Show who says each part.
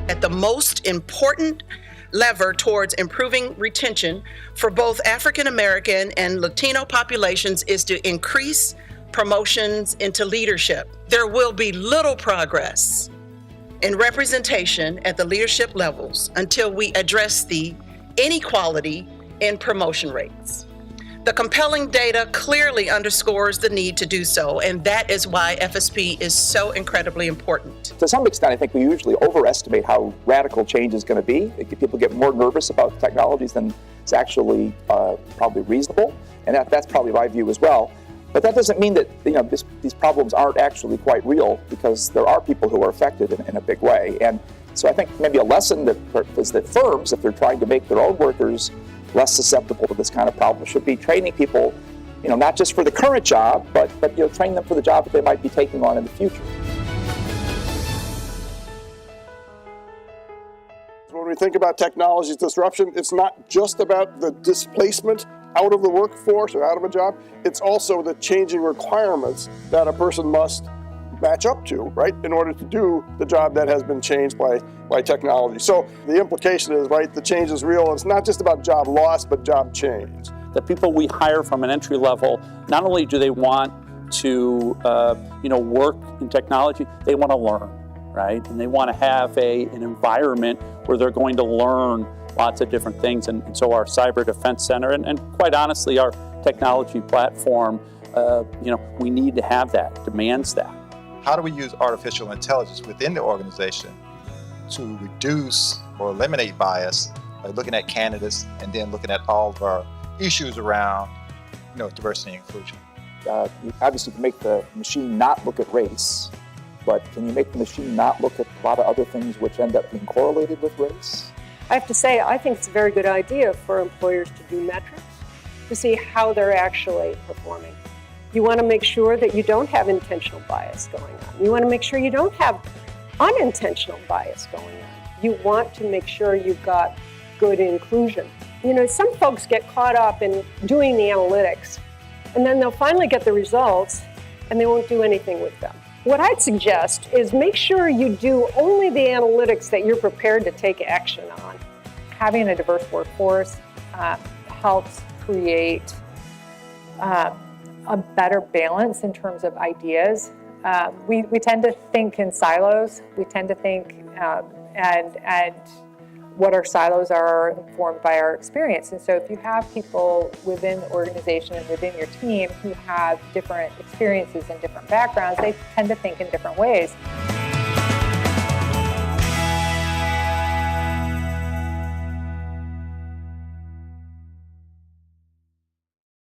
Speaker 1: At the most important lever towards improving retention for both African American and Latino populations is to increase promotions into leadership. There will be little progress in representation at the leadership levels until we address the inequality in promotion rates. The compelling data clearly underscores the need to do so, and that is why FSP is so incredibly important.
Speaker 2: To some extent, I think we usually overestimate how radical change is going to be. People get more nervous about technologies than is actually probably reasonable, and that's probably my view as well. But that doesn't mean that these problems aren't actually quite real, because there are people who are affected in a big way. And so I think maybe a lesson is that firms, if they're trying to make their own workers less susceptible to this kind of problem, should be training people, not just for the current job, but train them for the job that they might be taking on in the future.
Speaker 3: When we think about technology disruption, it's not just about the displacement out of the workforce or out of a job. It's also the changing requirements that a person must match up to, right, in order to do the job that has been changed by technology. So the implication is, right, the change is real. It's not just about job loss, but job change.
Speaker 4: The people we hire from an entry level, not only do they want to work in technology, they want to learn, right? And they want to have an environment where they're going to learn lots of different things. And so our Cyber Defense Center, and quite honestly, our technology platform, we need to have that, demands that.
Speaker 5: How do we use artificial intelligence within the organization to reduce or eliminate bias by looking at candidates and then looking at all of our issues around diversity and inclusion?
Speaker 2: You obviously can make the machine not look at race, but can you make the machine not look at a lot of other things which end up being correlated with race?
Speaker 6: I have to say, I think it's a very good idea for employers to do metrics to see how they're actually performing. You want to make sure that you don't have intentional bias going on. You want to make sure you don't have unintentional bias going on. You want to make sure you've got good inclusion. Some folks get caught up in doing the analytics, and then they'll finally get the results, and they won't do anything with them. What I'd suggest is make sure you do only the analytics that you're prepared to take action on.
Speaker 7: Having a diverse workforce helps create a better balance in terms of ideas. We tend to think in silos. We tend to think and what our silos are informed by our experience. And so if you have people within the organization and within your team who have different experiences and different backgrounds, they tend to think in different ways.